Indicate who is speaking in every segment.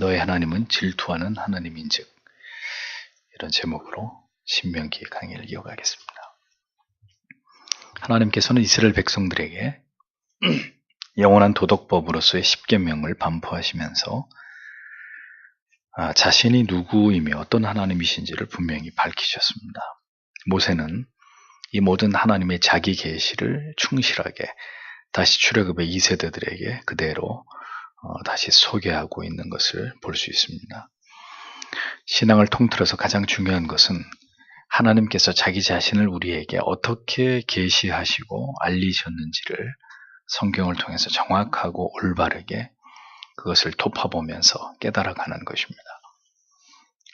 Speaker 1: 너의 하나님은 질투하는 하나님인즉. 이런 제목으로 신명기 강의를 이어가겠습니다. 하나님께서는 이스라엘 백성들에게 영원한 도덕법으로서의 십계명을 반포하시면서 자신이 누구이며 어떤 하나님이신지를 분명히 밝히셨습니다. 모세는 이 모든 하나님의 자기 계시를 충실하게 다시 출애굽의 2세대들에게 그대로 다시 소개하고 있는 것을 볼 수 있습니다. 신앙을 통틀어서 가장 중요한 것은 하나님께서 자기 자신을 우리에게 어떻게 계시하시고 알리셨는지를 성경을 통해서 정확하고 올바르게 그것을 돌파보면서 깨달아가는 것입니다.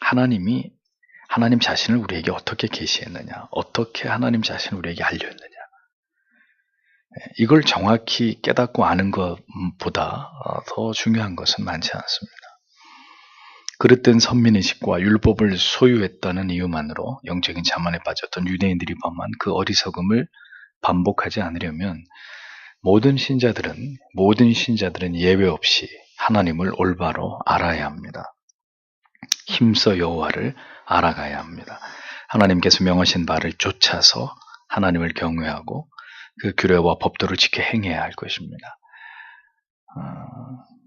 Speaker 1: 하나님 자신을 우리에게 어떻게 계시했느냐, 어떻게 하나님 자신을 우리에게 알렸느냐, 이걸 정확히 깨닫고 아는 것보다 더 중요한 것은 많지 않습니다. 그릇된 선민의식과 율법을 소유했다는 이유만으로 영적인 자만에 빠졌던 유대인들이 범한 그 어리석음을 반복하지 않으려면 모든 신자들은 예외 없이 하나님을 올바로 알아야 합니다. 힘써 여호와를 알아가야 합니다. 하나님께서 명하신 바를 쫓아서 하나님을 경외하고 그 규례와 법도를 지켜 행해야 할 것입니다.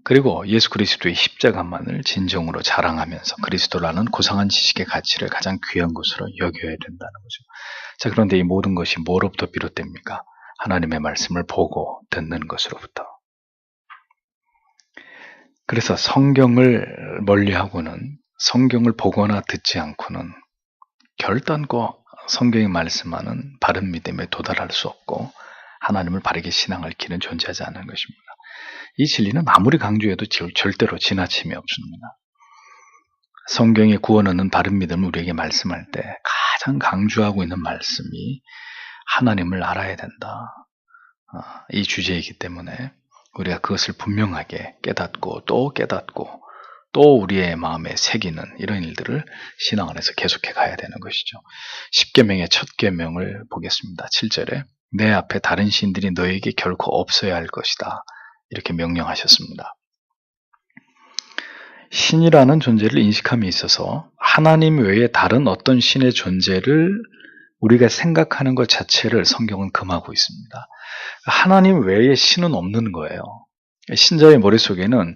Speaker 1: 그리고 예수 그리스도의 십자가만을 진정으로 자랑하면서 그리스도라는 고상한 지식의 가치를 가장 귀한 것으로 여겨야 된다는 거죠. 자, 그런데 이 모든 것이 뭐로부터 비롯됩니까? 하나님의 말씀을 보고 듣는 것으로부터. 그래서 성경을 멀리하고는, 성경을 보거나 듣지 않고는 결단코 성경이 말씀하는 바른 믿음에 도달할 수 없고 하나님을 바르게 신앙할 길은 존재하지 않는 것입니다. 이 진리는 아무리 강조해도 절대로 지나침이 없습니다. 성경의 구원 얻는 바른 믿음을 우리에게 말씀할 때 가장 강조하고 있는 말씀이 하나님을 알아야 된다. 이 주제이기 때문에 우리가 그것을 분명하게 깨닫고 또 우리의 마음에 새기는 이런 일들을 신앙 안에서 계속해 가야 되는 것이죠. 십계명의 첫 계명을 보겠습니다. 7절에 내 앞에 다른 신들이 너에게 결코 없어야 할 것이다. 이렇게 명령하셨습니다. 신이라는 존재를 인식함에 있어서 하나님 외에 다른 어떤 신의 존재를 우리가 생각하는 것 자체를 성경은 금하고 있습니다. 하나님 외에 신은 없는 거예요. 신자의 머릿속에는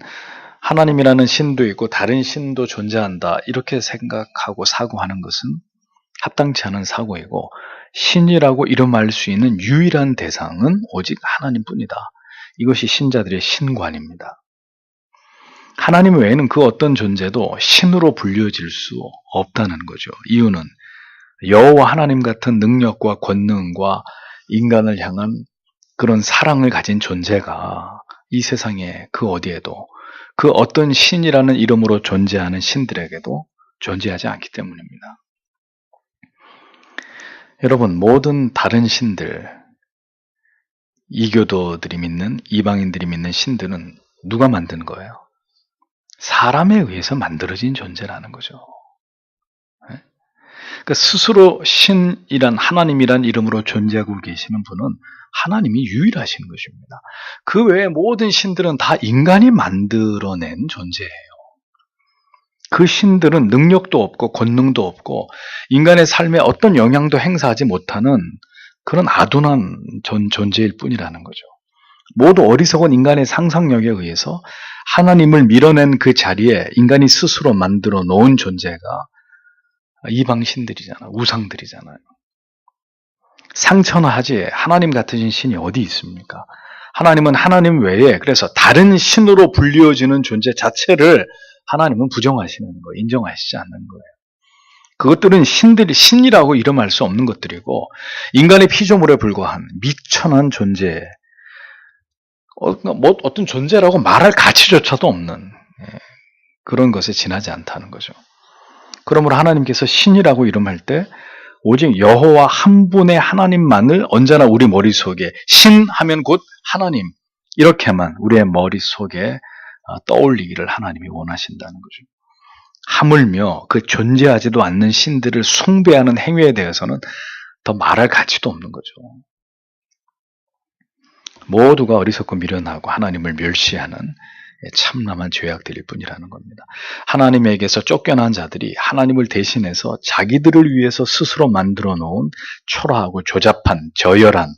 Speaker 1: 하나님이라는 신도 있고 다른 신도 존재한다 이렇게 생각하고 사고하는 것은 합당치 않은 사고이고, 신이라고 이름할 수 있는 유일한 대상은 오직 하나님뿐이다. 이것이 신자들의 신관입니다. 하나님 외에는 그 어떤 존재도 신으로 불려질 수 없다는 거죠. 이유는 여호와 하나님 같은 능력과 권능과 인간을 향한 그런 사랑을 가진 존재가 이 세상에 그 어디에도 그 어떤 신이라는 이름으로 존재하는 신들에게도 존재하지 않기 때문입니다. 여러분, 모든 다른 신들, 이교도들이 믿는, 이방인들이 믿는 신들은 누가 만든 거예요? 사람에 의해서 만들어진 존재라는 거죠. 그러니까 스스로 신이란, 하나님이란 이름으로 존재하고 계시는 분은 하나님이 유일하신 것입니다. 그 외에 모든 신들은 다 인간이 만들어낸 존재예요. 그 신들은 능력도 없고 권능도 없고 인간의 삶에 어떤 영향도 행사하지 못하는 그런 아둔한 존재일 뿐이라는 거죠. 모두 어리석은 인간의 상상력에 의해서 하나님을 밀어낸 그 자리에 인간이 스스로 만들어 놓은 존재가 이방신들이잖아요. 우상들이잖아요. 상천하지 하나님 같으신 신이 어디 있습니까? 하나님은 하나님 외에, 그래서 다른 신으로 불리워지는 존재 자체를 하나님은 부정하시는 거예요. 인정하시지 않는 거예요. 그것들은 신이라고 이름할 수 없는 것들이고 인간의 피조물에 불과한 미천한 존재, 어떤 존재라고 말할 가치조차도 없는 그런 것에 지나지 않다는 거죠. 그러므로 하나님께서 신이라고 이름할 때 오직 여호와 한 분의 하나님만을 언제나 우리 머릿속에, 신하면 곧 하나님, 이렇게만 우리의 머릿속에 떠올리기를 하나님이 원하신다는 거죠. 하물며 그 존재하지도 않는 신들을 숭배하는 행위에 대해서는 더 말할 가치도 없는 거죠. 모두가 어리석고 미련하고 하나님을 멸시하는 참남한 죄악들일 뿐이라는 겁니다. 하나님에게서 쫓겨난 자들이 하나님을 대신해서 자기들을 위해서 스스로 만들어 놓은 초라하고 조잡한 저열한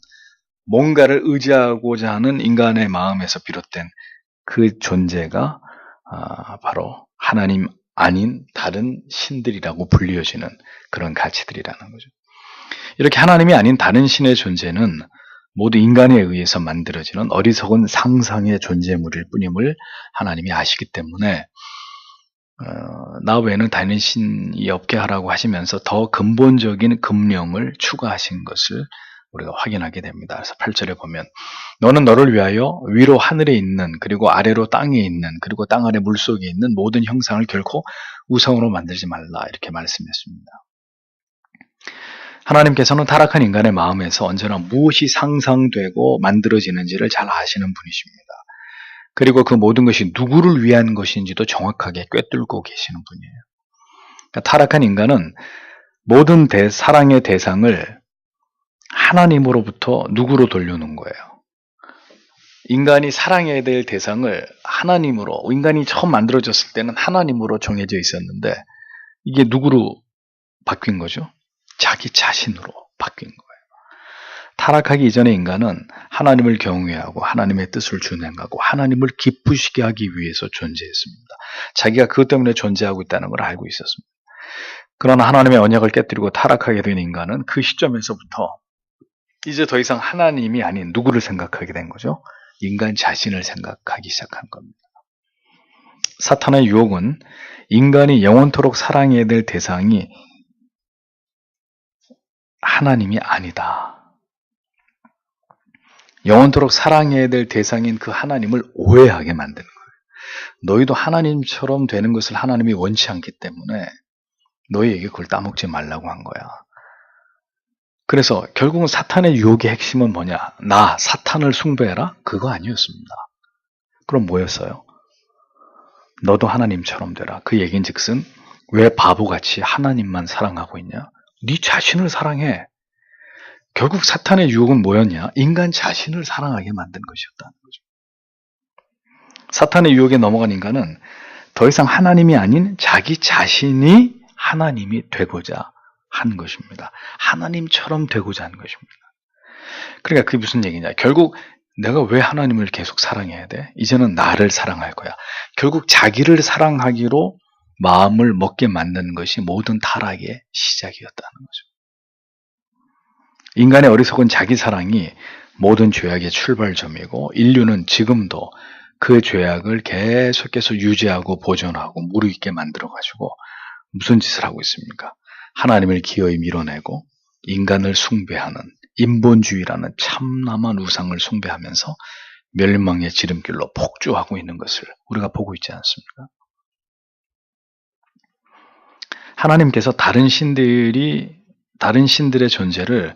Speaker 1: 뭔가를 의지하고자 하는 인간의 마음에서 비롯된 그 존재가 바로 하나님 아닌 다른 신들이라고 불리워지는 그런 가치들이라는 거죠. 이렇게 하나님이 아닌 다른 신의 존재는 모두 인간에 의해서 만들어지는 어리석은 상상의 존재물일 뿐임을 하나님이 아시기 때문에 나 외에는 다른 신이 없게 하라고 하시면서 더 근본적인 금령을 추가하신 것을 우리가 확인하게 됩니다. 그래서 8절에 보면 너는 너를 위하여 위로 하늘에 있는 그리고 아래로 땅에 있는 그리고 땅 아래 물속에 있는 모든 형상을 결코 우상으로 만들지 말라 이렇게 말씀했습니다. 하나님께서는 타락한 인간의 마음에서 언제나 무엇이 상상되고 만들어지는지를 잘 아시는 분이십니다. 그리고 그 모든 것이 누구를 위한 것인지도 정확하게 꿰뚫고 계시는 분이에요. 그러니까 타락한 인간은 모든 사랑의 대상을 하나님으로부터 누구로 돌려놓은 거예요. 인간이 사랑해야 될 대상을 하나님으로, 인간이 처음 만들어졌을 때는 하나님으로 정해져 있었는데 이게 누구로 바뀐 거죠? 자기 자신으로 바뀐 거예요. 타락하기 이전의 인간은 하나님을 경외하고 하나님의 뜻을 준행하고 하나님을 기쁘시게 하기 위해서 존재했습니다. 자기가 그것 때문에 존재하고 있다는 걸 알고 있었습니다. 그러나 하나님의 언약을 깨뜨리고 타락하게 된 인간은 그 시점에서부터 이제 더 이상 하나님이 아닌 누구를 생각하게 된 거죠? 인간 자신을 생각하기 시작한 겁니다. 사탄의 유혹은 인간이 영원토록 사랑해야 될 대상이 하나님이 아니다. 영원토록 사랑해야 될 대상인 그 하나님을 오해하게 만드는 거예요. 너희도 하나님처럼 되는 것을 하나님이 원치 않기 때문에 너희에게 그걸 따먹지 말라고 한 거야. 그래서 결국은 사탄의 유혹의 핵심은 뭐냐? 나, 사탄을 숭배해라? 그거 아니었습니다. 그럼 뭐였어요? 너도 하나님처럼 되라. 그 얘기인즉슨 왜 바보같이 하나님만 사랑하고 있냐? 네 자신을 사랑해. 결국 사탄의 유혹은 뭐였냐? 인간 자신을 사랑하게 만든 것이었다는 거죠. 사탄의 유혹에 넘어간 인간은 더 이상 하나님이 아닌 자기 자신이 하나님이 되고자 한 것입니다. 하나님처럼 되고자 한 것입니다. 그러니까 그게 무슨 얘기냐? 결국 내가 왜 하나님을 계속 사랑해야 돼? 이제는 나를 사랑할 거야. 결국 자기를 사랑하기로 마음을 먹게 만드는 것이 모든 타락의 시작이었다는 거죠. 인간의 어리석은 자기 사랑이 모든 죄악의 출발점이고 인류는 지금도 그 죄악을 계속해서 유지하고 보존하고 무르익게 만들어가지고 무슨 짓을 하고 있습니까? 하나님을 기어이 밀어내고 인간을 숭배하는 인본주의라는 참남한 우상을 숭배하면서 멸망의 지름길로 폭주하고 있는 것을 우리가 보고 있지 않습니까? 하나님께서 다른 신들의 존재를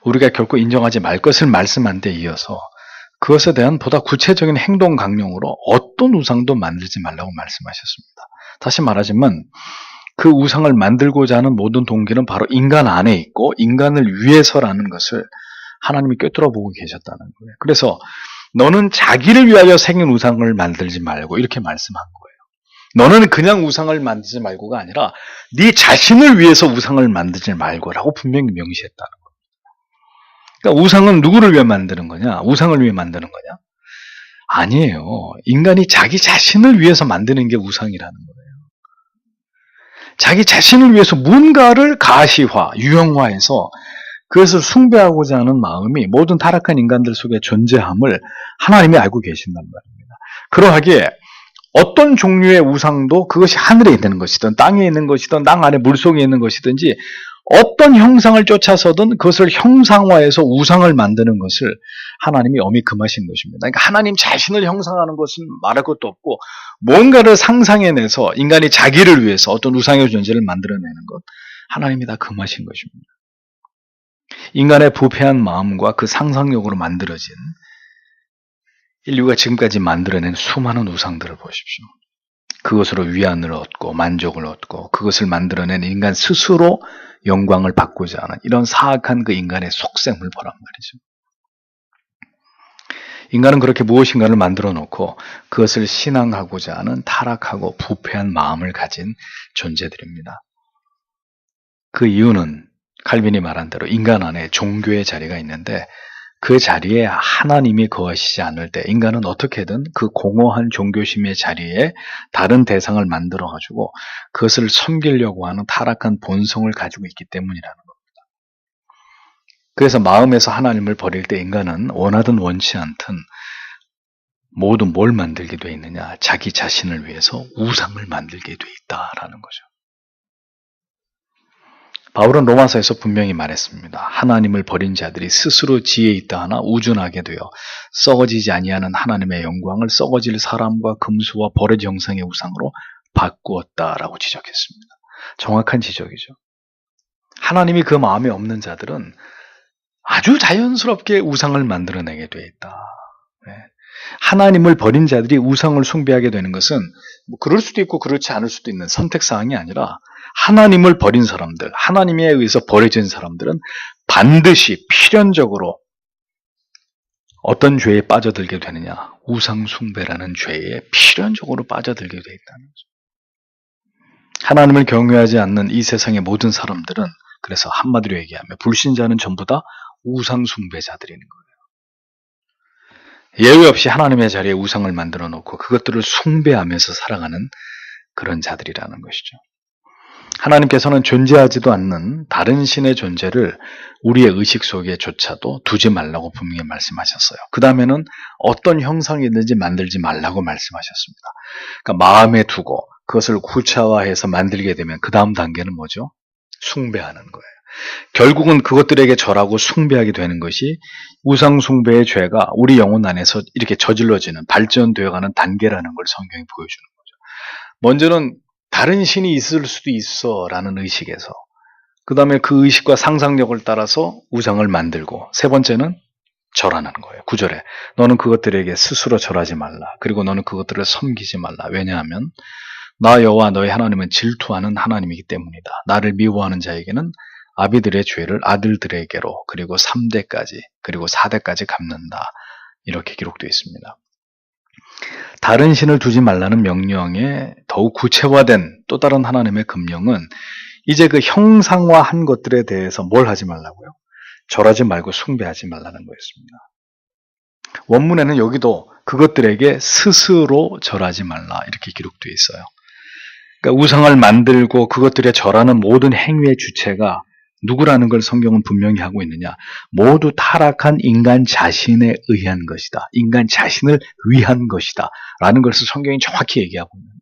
Speaker 1: 우리가 결코 인정하지 말 것을 말씀한 데 이어서 그것에 대한 보다 구체적인 행동 강령으로 어떤 우상도 만들지 말라고 말씀하셨습니다. 다시 말하자면 그 우상을 만들고자 하는 모든 동기는 바로 인간 안에 있고 인간을 위해서라는 것을 하나님이 꿰뚫어보고 계셨다는 거예요. 그래서 너는 자기를 위하여 생긴 우상을 만들지 말고 이렇게 말씀한 거예요. 너는 그냥 우상을 만들지 말고가 아니라 네 자신을 위해서 우상을 만들지 말고라고 분명히 명시했다는 거예요. 그러니까 우상은 누구를 위해 만드는 거냐? 우상을 위해 만드는 거냐? 아니에요. 인간이 자기 자신을 위해서 만드는 게 우상이라는 거예요. 자기 자신을 위해서 뭔가를 가시화, 유형화해서 그것을 숭배하고자 하는 마음이 모든 타락한 인간들 속에 존재함을 하나님이 알고 계신단 말입니다. 그러하기에 어떤 종류의 우상도 그것이 하늘에 있는 것이든 땅에 있는 것이든 땅 안에 물속에 있는 것이든지 어떤 형상을 쫓아서든 그것을 형상화해서 우상을 만드는 것을 하나님이 엄히 금하신 것입니다. 그러니까 하나님 자신을 형상하는 것은 말할 것도 없고 뭔가를 상상해내서 인간이 자기를 위해서 어떤 우상의 존재를 만들어내는 것 하나님이 다 금하신 것입니다. 인간의 부패한 마음과 그 상상력으로 만들어진 인류가 지금까지 만들어낸 수많은 우상들을 보십시오. 그것으로 위안을 얻고 만족을 얻고 그것을 만들어낸 인간 스스로 영광을 받고자 하는 이런 사악한 그 인간의 속셈을 보란 말이죠. 인간은 그렇게 무엇인가를 만들어 놓고 그것을 신앙하고자 하는 타락하고 부패한 마음을 가진 존재들입니다. 그 이유는 칼빈이 말한 대로 인간 안에 종교의 자리가 있는데 그 자리에 하나님이 거하시지 않을 때 인간은 어떻게든 그 공허한 종교심의 자리에 다른 대상을 만들어가지고 그것을 섬기려고 하는 타락한 본성을 가지고 있기 때문이라는 겁니다. 그래서 마음에서 하나님을 버릴 때 인간은 원하든 원치 않든 모두 뭘 만들게 돼 있느냐? 자기 자신을 위해서 우상을 만들게 돼 있다라는 거죠. 바울은 로마서에서 분명히 말했습니다. 하나님을 버린 자들이 스스로 지혜 있다 하나 우준하게 되어 썩어지지 아니하는 하나님의 영광을 썩어질 사람과 금수와 버려진 형상의 우상으로 바꾸었다라고 지적했습니다. 정확한 지적이죠. 하나님이 그 마음에 없는 자들은 아주 자연스럽게 우상을 만들어내게 돼 있다. 네. 하나님을 버린 자들이 우상을 숭배하게 되는 것은 뭐 그럴 수도 있고 그렇지 않을 수도 있는 선택사항이 아니라 하나님을 버린 사람들, 하나님에 의해서 버려진 사람들은 반드시 필연적으로 어떤 죄에 빠져들게 되느냐? 우상 숭배라는 죄에 필연적으로 빠져들게 되어 있다는 거죠. 하나님을 경외하지 않는 이 세상의 모든 사람들은 그래서 한마디로 얘기하면 불신자는 전부 다 우상 숭배자들인 거예요. 예외 없이 하나님의 자리에 우상을 만들어 놓고 그것들을 숭배하면서 살아가는 그런 자들이라는 것이죠. 하나님께서는 존재하지도 않는 다른 신의 존재를 우리의 의식 속에조차도 두지 말라고 분명히 말씀하셨어요. 그 다음에는 어떤 형상이 있는지 만들지 말라고 말씀하셨습니다. 그러니까 마음에 두고 그것을 구체화해서 만들게 되면 그 다음 단계는 뭐죠? 숭배하는 거예요. 결국은 그것들에게 절하고 숭배하게 되는 것이 우상 숭배의 죄가 우리 영혼 안에서 이렇게 저질러지는 발전되어가는 단계라는 걸 성경이 보여주는 거죠. 먼저는 다른 신이 있을 수도 있어 라는 의식에서 그 다음에 그 의식과 상상력을 따라서 우상을 만들고 세 번째는 절하는 거예요. 9절에 너는 그것들에게 스스로 절하지 말라. 그리고 너는 그것들을 섬기지 말라. 왜냐하면 나 여호와 너의 하나님은 질투하는 하나님이기 때문이다. 나를 미워하는 자에게는 아비들의 죄를 아들들에게로 그리고 3대까지 그리고 4대까지 갚는다. 이렇게 기록되어 있습니다. 다른 신을 두지 말라는 명령에 더욱 구체화된 또 다른 하나님의 금령은 이제 그 형상화한 것들에 대해서 뭘 하지 말라고요? 절하지 말고 숭배하지 말라는 거였습니다. 원문에는 여기도 그것들에게 스스로 절하지 말라 이렇게 기록되어 있어요. 그러니까 우상을 만들고 그것들에 절하는 모든 행위의 주체가 누구라는 걸 성경은 분명히 하고 있느냐? 모두 타락한 인간 자신에 의한 것이다. 인간 자신을 위한 것이다. 라는 것을 성경이 정확히 얘기하고 있는 거예요.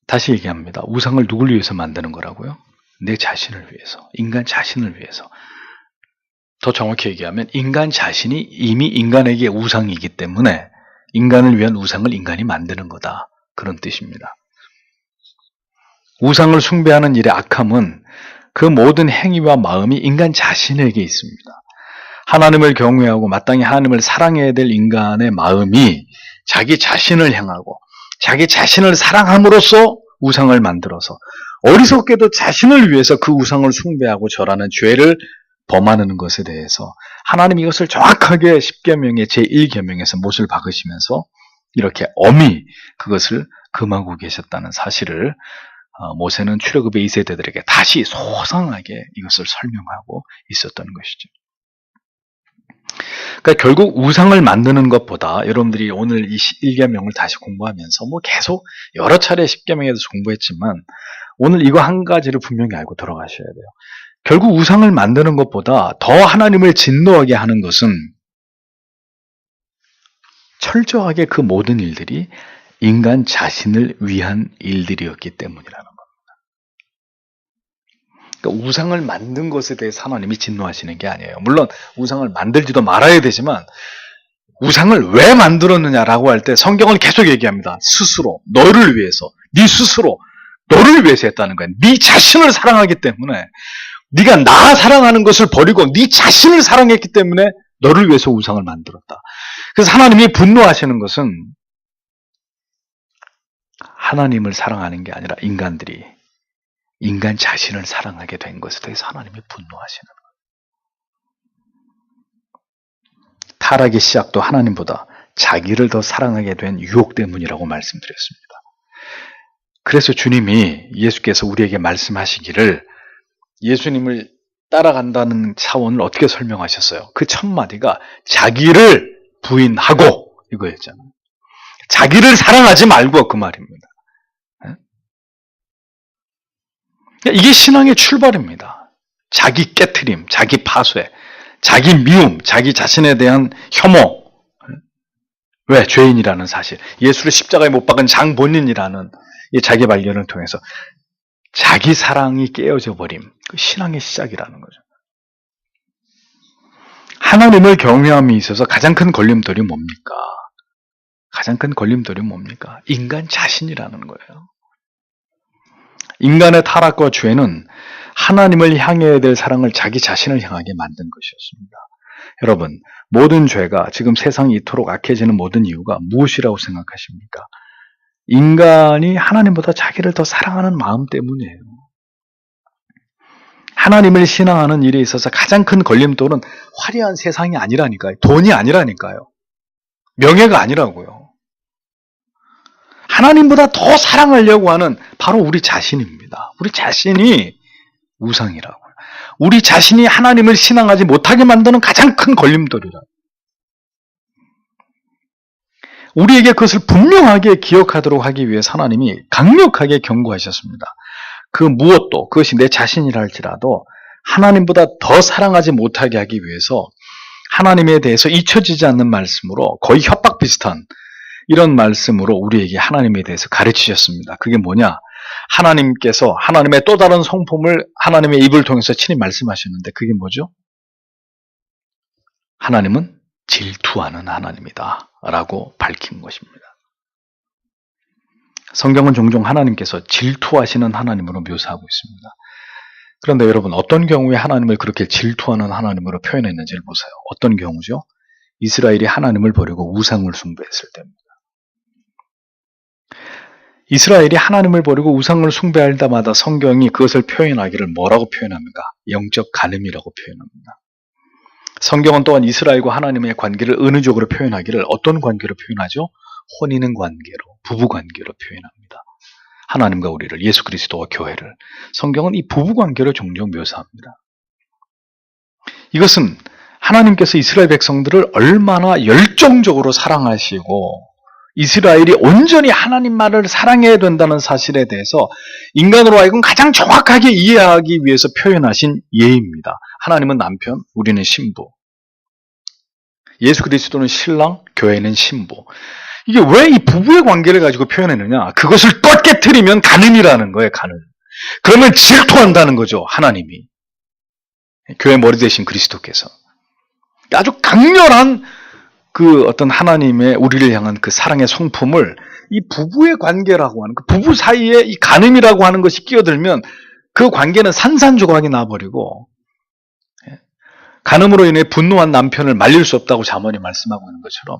Speaker 1: 다시 얘기합니다. 우상을 누굴 위해서 만드는 거라고요? 내 자신을 위해서. 인간 자신을 위해서. 더 정확히 얘기하면 인간 자신이 이미 인간에게 우상이기 때문에 인간을 위한 우상을 인간이 만드는 거다. 그런 뜻입니다. 우상을 숭배하는 일의 악함은 그 모든 행위와 마음이 인간 자신에게 있습니다. 하나님을 경외하고 마땅히 하나님을 사랑해야 될 인간의 마음이 자기 자신을 향하고 자기 자신을 사랑함으로써 우상을 만들어서 어리석게도 자신을 위해서 그 우상을 숭배하고 절하는 죄를 범하는 것에 대해서 하나님이 이것을 정확하게 10계명의 제1계명에서 못을 박으시면서 이렇게 엄히 그것을 금하고 계셨다는 사실을 모세는 출애굽의 2세대들에게 다시 소상하게 이것을 설명하고 있었던 것이죠. 그러니까 결국 우상을 만드는 것보다 여러분들이 오늘 이 1계명을 다시 공부하면서 뭐 계속 여러 차례 10계명에 대해서 공부했지만 오늘 이거 한 가지를 분명히 알고 들어가셔야 돼요. 결국 우상을 만드는 것보다 더 하나님을 진노하게 하는 것은 철저하게 그 모든 일들이 인간 자신을 위한 일들이었기 때문이라는 겁니다. 그러니까 우상을 만든 것에 대해서 하나님이 진노하시는 게 아니에요. 물론 우상을 만들지도 말아야 되지만 우상을 왜 만들었느냐라고 할 때 성경은 계속 얘기합니다. 스스로, 너를 위해서, 네 스스로, 너를 위해서 했다는 거야. 네 자신을 사랑하기 때문에 네가 나 사랑하는 것을 버리고 네 자신을 사랑했기 때문에 너를 위해서 우상을 만들었다. 그래서 하나님이 분노하시는 것은 하나님을 사랑하는 게 아니라 인간들이 인간 자신을 사랑하게 된 것에 대해서 하나님이 분노하시는 거예요. 타락의 시작도 하나님보다 자기를 더 사랑하게 된 유혹 때문이라고 말씀드렸습니다. 그래서 주님이 예수께서 우리에게 말씀하시기를 예수님을 따라간다는 차원을 어떻게 설명하셨어요? 그 첫 마디가 자기를 부인하고 이거였잖아요. 자기를 사랑하지 말고 그 말입니다. 이게 신앙의 출발입니다. 자기 깨트림, 자기 파쇄, 자기 미움, 자기 자신에 대한 혐오. 왜? 죄인이라는 사실. 예수를 십자가에 못 박은 장본인이라는 이 자기 발견을 통해서 자기 사랑이 깨어져 버림. 그 신앙의 시작이라는 거죠. 하나님을 경외함에 있어서 가장 큰 걸림돌이 뭡니까? 가장 큰 걸림돌이 뭡니까? 인간 자신이라는 거예요. 인간의 타락과 죄는 하나님을 향해야 될 사랑을 자기 자신을 향하게 만든 것이었습니다. 여러분, 모든 죄가 지금 세상이 이토록 악해지는 모든 이유가 무엇이라고 생각하십니까? 인간이 하나님보다 자기를 더 사랑하는 마음 때문이에요. 하나님을 신앙하는 일에 있어서 가장 큰 걸림돌은 화려한 세상이 아니라니까요. 돈이 아니라니까요. 명예가 아니라고요. 하나님보다 더 사랑하려고 하는 바로 우리 자신입니다. 우리 자신이 우상이라고요. 우리 자신이 하나님을 신앙하지 못하게 만드는 가장 큰 걸림돌이라고요. 우리에게 그것을 분명하게 기억하도록 하기 위해 하나님이 강력하게 경고하셨습니다. 그 무엇도 그것이 내 자신이라 할지라도 하나님보다 더 사랑하지 못하게 하기 위해서 하나님에 대해서 잊혀지지 않는 말씀으로 거의 협박 비슷한 이런 말씀으로 우리에게 하나님에 대해서 가르치셨습니다. 그게 뭐냐? 하나님께서 하나님의 또 다른 성품을 하나님의 입을 통해서 친히 말씀하셨는데 그게 뭐죠? 하나님은 질투하는 하나님이다 라고 밝힌 것입니다. 성경은 종종 하나님께서 질투하시는 하나님으로 묘사하고 있습니다. 그런데 여러분, 어떤 경우에 하나님을 그렇게 질투하는 하나님으로 표현했는지를 보세요. 어떤 경우죠? 이스라엘이 하나님을 버리고 우상을 숭배했을 때입니다. 이스라엘이 하나님을 버리고 우상을 숭배할 때마다 성경이 그것을 표현하기를 뭐라고 표현합니까? 영적 간음이라고 표현합니다. 성경은 또한 이스라엘과 하나님의 관계를 은유적으로 표현하기를 어떤 관계로 표현하죠? 혼인의 관계로, 부부 관계로 표현합니다. 하나님과 우리를, 예수 그리스도와 교회를. 성경은 이 부부 관계로 종종 묘사합니다. 이것은 하나님께서 이스라엘 백성들을 얼마나 열정적으로 사랑하시고 이스라엘이 온전히 하나님만을 사랑해야 된다는 사실에 대해서 인간으로 하여금 가장 정확하게 이해하기 위해서 표현하신 예입니다. 하나님은 남편, 우리는 신부. 예수 그리스도는 신랑, 교회는 신부. 이게 왜 이 부부의 관계를 가지고 표현했느냐? 그것을 또 깨트리면 간음이라는 거예요, 간음. 그러면 질투한다는 거죠, 하나님이. 교회 머리 대신 그리스도께서. 아주 강렬한 그 어떤 하나님의 우리를 향한 그 사랑의 성품을 이 부부의 관계라고 하는, 그 부부 사이에 이 간음이라고 하는 것이 끼어들면 그 관계는 산산조각이 나버리고, 간음으로 인해 분노한 남편을 말릴 수 없다고 잠언이 말씀하고 있는 것처럼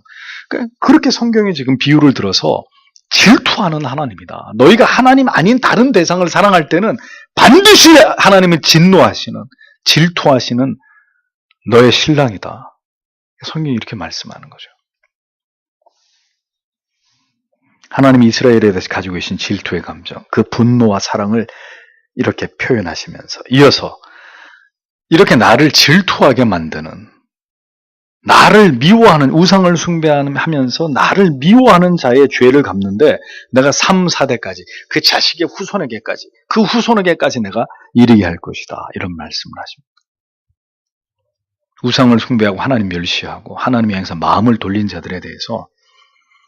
Speaker 1: 그렇게 성경이 지금 비유를 들어서 질투하는 하나님이다. 너희가 하나님 아닌 다른 대상을 사랑할 때는 반드시 하나님은 진노하시는, 질투하시는 너의 신랑이다. 성경이 이렇게 말씀하는 거죠. 하나님이 이스라엘에 대해서 가지고 계신 질투의 감정, 그 분노와 사랑을 이렇게 표현하시면서 이어서 이렇게 나를 질투하게 만드는, 나를 미워하는, 우상을 숭배하면서 나를 미워하는 자의 죄를 갚는데 내가 3, 4대까지, 그 자식의 후손에게까지, 그 후손에게까지 내가 이르게 할 것이다. 이런 말씀을 하십니다. 우상을 숭배하고 하나님 멸시하고 하나님의 향해서 마음을 돌린 자들에 대해서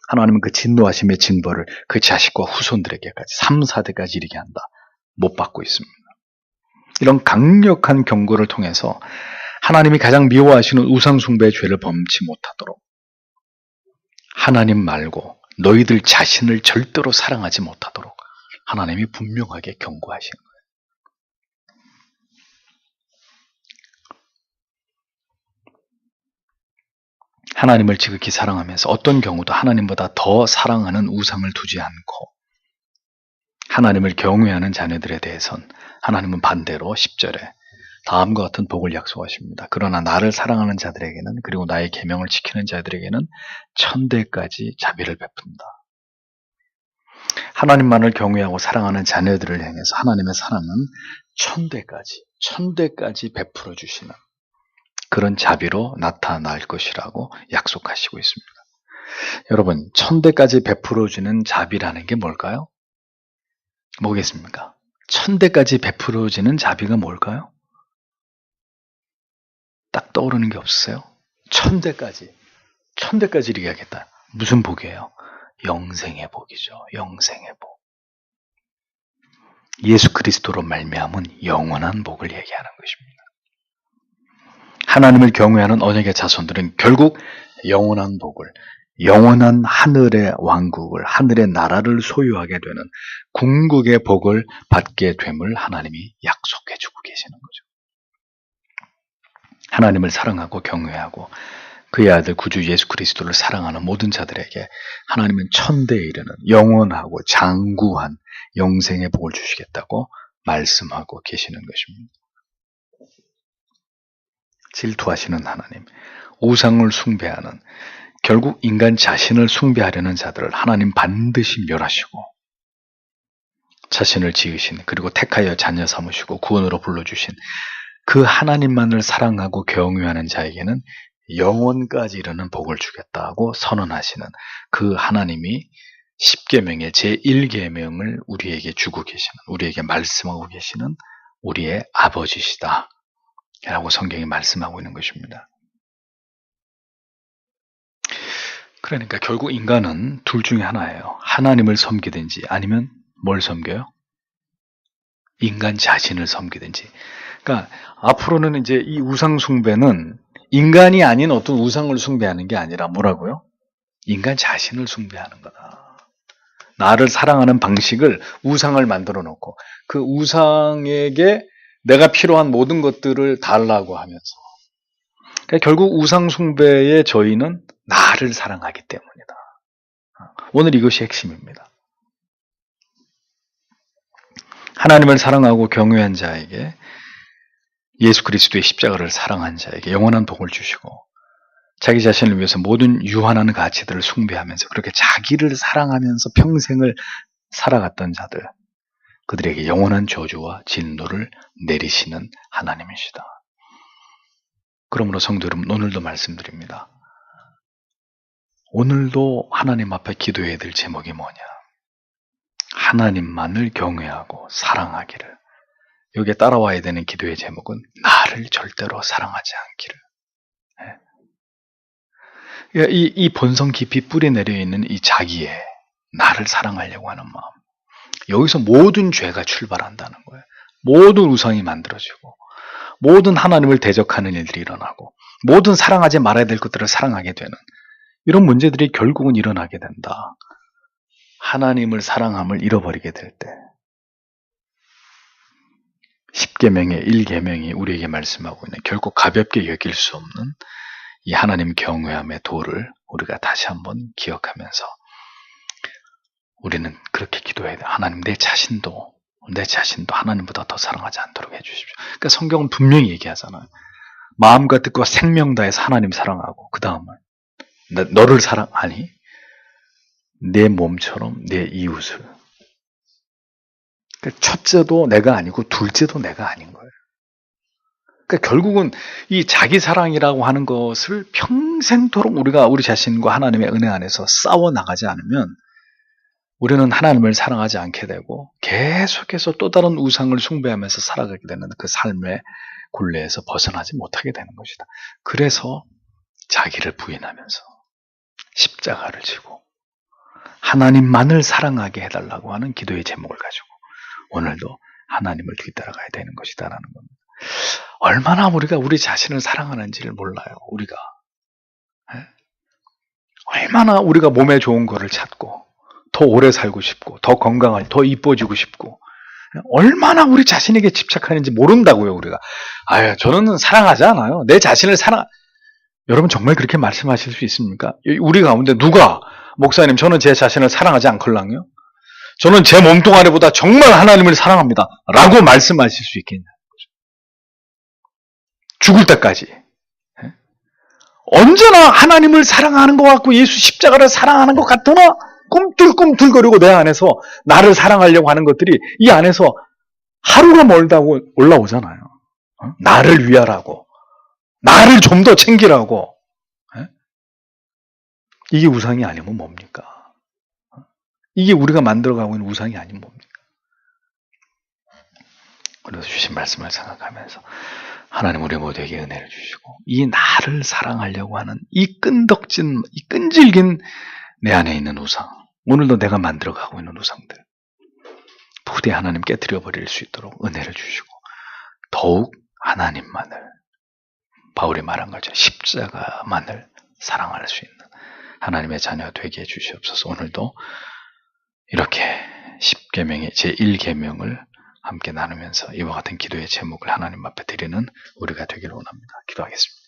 Speaker 1: 하나님은 그 진노하심의 징벌을 그 자식과 후손들에게까지 3, 4대까지 이르게 한다. 못 받고 있습니다. 이런 강력한 경고를 통해서 하나님이 가장 미워하시는 우상숭배의 죄를 범치 못하도록 하나님 말고 너희들 자신을 절대로 사랑하지 못하도록 하나님이 분명하게 경고하시는 거예요. 하나님을 지극히 사랑하면서 어떤 경우도 하나님보다 더 사랑하는 우상을 두지 않고 하나님을 경외하는 자녀들에 대해선 하나님은 반대로 10절에 다음과 같은 복을 약속하십니다. 그러나 나를 사랑하는 자들에게는, 그리고 나의 계명을 지키는 자들에게는 천대까지 자비를 베푼다. 하나님만을 경외하고 사랑하는 자녀들을 향해서 하나님의 사랑은 천대까지 베풀어 주시는 그런 자비로 나타날 것이라고 약속하시고 있습니다. 여러분, 천대까지 베풀어 주는 자비라는 게 뭘까요? 뭐겠습니까? 천대까지 베풀어 주는 자비가 뭘까요? 딱 떠오르는 게 없으세요? 천대까지 얘기하겠다. 무슨 복이에요? 영생의 복이죠. 영생의 복. 예수 그리스도로 말미암은 영원한 복을 얘기하는 것입니다. 하나님을 경외하는 언약의 자손들은 결국 영원한 복을, 영원한 하늘의 왕국을, 하늘의 나라를 소유하게 되는 궁극의 복을 받게 됨을 하나님이 약속해 주고 계시는 거죠. 하나님을 사랑하고 경외하고 그의 아들 구주 예수 그리스도를 사랑하는 모든 자들에게 하나님은 천대에 이르는 영원하고 장구한 영생의 복을 주시겠다고 말씀하고 계시는 것입니다. 질투하시는 하나님, 우상을 숭배하는, 결국 인간 자신을 숭배하려는 자들을 하나님 반드시 멸하시고 자신을 지으신, 그리고 택하여 자녀 삼으시고 구원으로 불러주신 그 하나님만을 사랑하고 경외하는 자에게는 영원까지 이르는 복을 주겠다고 선언하시는 그 하나님이 10계명의 제1계명을 우리에게 주고 계시는, 우리에게 말씀하고 계시는 우리의 아버지시다 라고 성경이 말씀하고 있는 것입니다. 그러니까 결국 인간은 둘 중에 하나예요. 하나님을 섬기든지 아니면 뭘 섬겨요? 인간 자신을 섬기든지. 그러니까 앞으로는 이제 이 우상 숭배는 인간이 아닌 어떤 우상을 숭배하는 게 아니라 뭐라고요? 인간 자신을 숭배하는 거다. 나를 사랑하는 방식을 우상을 만들어 놓고 그 우상에게 내가 필요한 모든 것들을 달라고 하면서, 그러니까 결국 우상 숭배의 저희는 나를 사랑하기 때문이다. 오늘 이것이 핵심입니다. 하나님을 사랑하고 경외한 자에게, 예수 그리스도의 십자가를 사랑한 자에게 영원한 복을 주시고 자기 자신을 위해서 모든 유한한 가치들을 숭배하면서 그렇게 자기를 사랑하면서 평생을 살아갔던 자들, 그들에게 영원한 저주와 진노를 내리시는 하나님이시다. 그러므로 성도 여러분, 오늘도 말씀드립니다. 오늘도 하나님 앞에 기도해야 될 제목이 뭐냐? 하나님만을 경외하고 사랑하기를. 여기에 따라와야 되는 기도의 제목은 나를 절대로 사랑하지 않기를. 이 본성 깊이 뿌리 내려 있는 이 자기의 나를 사랑하려고 하는 마음, 여기서 모든 죄가 출발한다는 거예요. 모든 우상이 만들어지고 모든 하나님을 대적하는 일들이 일어나고 모든 사랑하지 말아야 될 것들을 사랑하게 되는 이런 문제들이 결국은 일어나게 된다. 하나님을 사랑함을 잃어버리게 될 때, 10계명의 1계명이 우리에게 말씀하고 있는 결국 가볍게 여길 수 없는 이 하나님 경외함의 도를 우리가 다시 한번 기억하면서 우리는 그렇게 기도해야 돼. 하나님, 내 자신도 하나님보다 더 사랑하지 않도록 해주십시오. 그러니까 성경은 분명히 얘기하잖아요. 마음과 뜻과 생명 다해서 하나님 사랑하고 그 다음은 너를 사랑하니 내 몸처럼 내 이웃을. 그러니까 첫째도 내가 아니고 둘째도 내가 아닌 거예요. 그러니까 결국은 이 자기 사랑이라고 하는 것을 평생토록 우리가 우리 자신과 하나님의 은혜 안에서 싸워 나가지 않으면 우리는 하나님을 사랑하지 않게 되고 계속해서 또 다른 우상을 숭배하면서 살아가게 되는 그 삶의 굴레에서 벗어나지 못하게 되는 것이다. 그래서 자기를 부인하면서 십자가를 지고 하나님만을 사랑하게 해달라고 하는 기도의 제목을 가지고 오늘도 하나님을 뒤따라가야 되는 것이다라는 겁니다. 얼마나 우리가 우리 자신을 사랑하는지를 몰라요. 우리가 얼마나 우리가 몸에 좋은 거를 찾고 더 오래 살고 싶고 더 건강하고 더 이뻐지고 싶고 얼마나 우리 자신에게 집착하는지 모른다고요. 우리가 저는 사랑하지 않아요. 내 자신을 여러분 정말 그렇게 말씀하실 수 있습니까? 우리 가운데 누가 목사님 저는 제 자신을 사랑하지 않걸랑요? 저는 제 몸뚱아리보다 정말 하나님을 사랑합니다 라고 말씀하실 수 있겠냐? 죽을 때까지. 언제나 하나님을 사랑하는 것 같고 예수 십자가를 사랑하는 것 같으나 꿈틀꿈틀거리고 내 안에서 나를 사랑하려고 하는 것들이 이 안에서 하루가 멀다고 올라오잖아요. 나를 위하라고, 나를 좀 더 챙기라고. 이게 우상이 아니면 뭡니까? 이게 우리가 만들어가고 있는 우상이 아니면 뭡니까? 그래서 주신 말씀을 생각하면서 하나님 우리 모두에게 은혜를 주시고 이 나를 사랑하려고 하는 이 끈덕진, 이 끈질긴 내 안에 있는 우상, 오늘도 내가 만들어가고 있는 우상들 부디 하나님 깨뜨려 버릴 수 있도록 은혜를 주시고 더욱 하나님만을, 바울이 말한 것처럼 십자가만을 사랑할 수 있는 하나님의 자녀가 되게 해주시옵소서. 오늘도 이렇게 10계명의 제1계명을 함께 나누면서 이와 같은 기도의 제목을 하나님 앞에 드리는 우리가 되기를 원합니다. 기도하겠습니다.